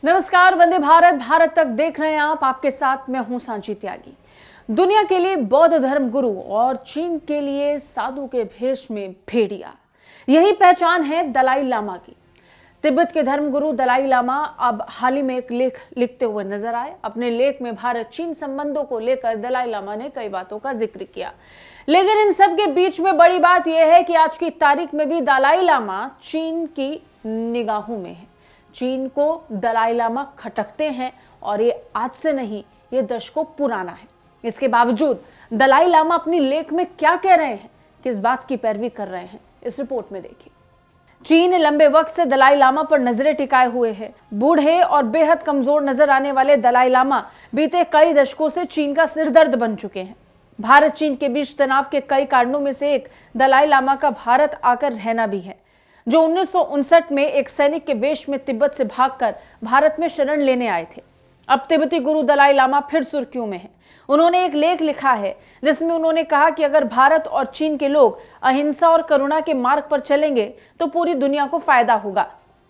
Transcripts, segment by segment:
नमस्कार, वंदे भारत भारत तक देख रहे हैं आप। आपके साथ मैं हूं सांची त्यागी। दुनिया के लिए बौद्ध धर्म गुरु और चीन के लिए साधु के भेष में भेड़िया, यही पहचान है दलाई लामा की। तिब्बत के धर्म गुरु दलाई लामा अब हाल ही में एक लेख लिखते हुए नजर आए। अपने लेख में भारत चीन संबंधों को लेकर दलाई लामा ने कई बातों का जिक्र किया, लेकिन इन सब के बीच में बड़ी बात यह है कि आज की तारीख में भी दलाई लामा चीन की निगाहों में है। चीन को दलाई लामा खटकते हैं और ये आज से नहीं, ये दशकों पुराना है। इसके बावजूद दलाई लामा अपनी लेख में क्या कह रहे हैं, किस बात की पैरवी कर रहे हैं, इस रिपोर्ट में देखिए। चीन लंबे वक्त से दलाई लामा पर नजरें टिकाए हुए है। बूढ़े और बेहद कमजोर नजर आने वाले दलाई लामा बीते कई दशकों से चीन का सिरदर्द बन चुके हैं। भारत चीन के बीच तनाव के कई कारणों में से एक दलाई लामा का भारत आकर रहना भी है, जो 1959 में एक सैनिक के वेश में तिब्बत से भागकर भारत में शरण लेने आए थे। अब तिब्बती गुरु दलाई लामा फिर सुर्खियों में हैं। उन्होंने एक लेख लिखा है जिसमें उन्होंने कहा कि अगर भारत और चीन के लोग अहिंसा और करुणा के मार्ग पर चलेंगे तो पूरी दुनिया को फायदा होगा।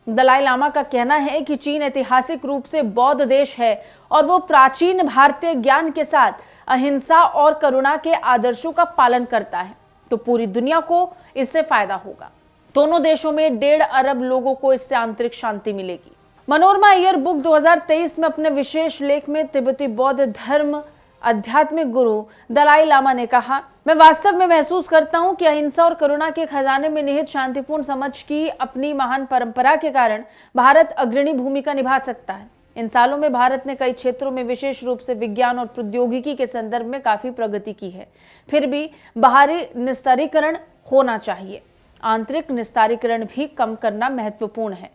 दलाई लामा का कहना है कि चीन ऐतिहासिक रूप से बौद्ध देश है और वो प्राचीन भारतीय ज्ञान के साथ अहिंसा और करुणा के आदर्शों का पालन करता है, तो पूरी दुनिया को इससे फायदा होगा। दोनों देशों में 1.5 अरब लोगों को इससे आंतरिक शांति मिलेगी। मनोरमा ईयर बुक 2023 में अपने विशेष लेख में तिब्बती बौद्ध धर्म आध्यात्मिक गुरु दलाई लामा ने कहा, मैं वास्तव में महसूस करता हूं कि अहिंसा और करुणा के खजाने में निहित शांतिपूर्ण समझ की अपनी महान परंपरा के कारण भारत अग्रणी भूमिका निभा सकता है। इन सालों में भारत ने कई क्षेत्रों में विशेष रूप से विज्ञान और प्रौद्योगिकी के संदर्भ में काफी प्रगति की है। फिर भी बाहरी निस्तारीकरण होना चाहिए, आंतरिक निस्तारीकरण भी कम करना महत्वपूर्ण है।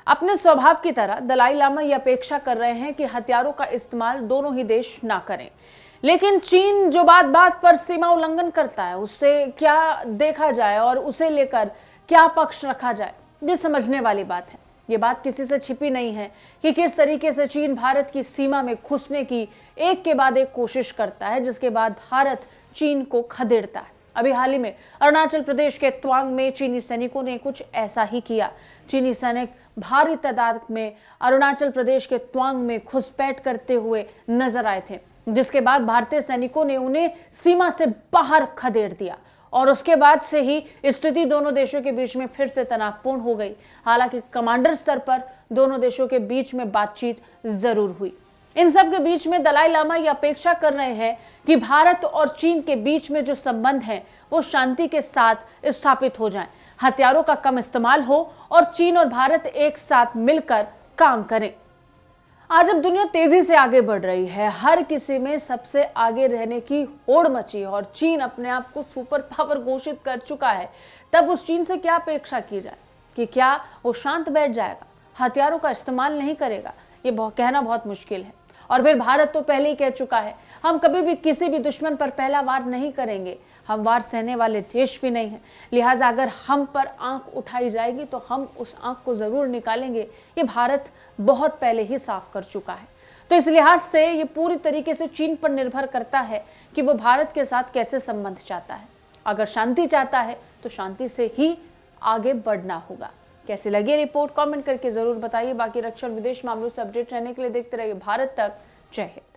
अपने स्वभाव की तरह दलाई लामा यह अपेक्षा कर रहे हैं कि हथियारों का इस्तेमाल दोनों ही देश ना करें, लेकिन चीन जो बात बात पर सीमा उल्लंघन करता है, उससे क्या देखा जाए और उसे लेकर क्या पक्ष रखा जाए, ये समझने वाली बात है। ये बात किसी से छिपी नहीं है कि किस तरीके से चीन भारत की सीमा में घुसने की एक के बाद एक कोशिश करता है, जिसके बाद भारत चीन को खदेड़ता है। अभी हाल ही में अरुणाचल प्रदेश के तवांग में चीनी सैनिकों ने कुछ ऐसा ही किया। चीनी सैनिक भारी तादाद में अरुणाचल प्रदेश के तवांग में घुसपैठ करते हुए नजर आए थे, जिसके बाद भारतीय सैनिकों ने उन्हें सीमा से बाहर खदेड़ दिया और उसके बाद से ही स्थिति दोनों देशों के बीच में फिर से तनावपूर्ण हो गई। हालांकि कमांडर स्तर पर दोनों देशों के बीच में बातचीत जरूर हुई। इन सब के बीच में दलाई लामा यह अपेक्षा कर रहे हैं कि भारत और चीन के बीच में जो संबंध है वो शांति के साथ स्थापित हो जाएं, हथियारों का कम इस्तेमाल हो और चीन और भारत एक साथ मिलकर काम करें। आज अब दुनिया तेजी से आगे बढ़ रही है, हर किसी में सबसे आगे रहने की होड़ मची है और चीन अपने आप को सुपर पावर घोषित कर चुका है। तब उस चीन से क्या अपेक्षा की जाए कि क्या वो शांत बैठ जाएगा, हथियारों का इस्तेमाल नहीं करेगा? ये कहना बहुत मुश्किल है। और फिर भारत तो पहले ही कह चुका है, हम कभी भी किसी भी दुश्मन पर पहला वार नहीं करेंगे, हम वार सहने वाले देश भी नहीं हैं। लिहाजा अगर हम पर आंख उठाई जाएगी तो हम उस आंख को जरूर निकालेंगे। ये भारत बहुत पहले ही साफ कर चुका है। तो इस लिहाज से ये पूरी तरीके से चीन पर निर्भर करता है कि वो भारत के साथ कैसे संबंध चाहता है। अगर शांति चाहता है तो शांति से ही आगे बढ़ना होगा। कैसी लगी रिपोर्ट कमेंट करके जरूर बताइए। बाकी रक्षा और विदेश मामलों से अपडेट रहने के लिए देखते रहिए भारत तक। जय हिंद।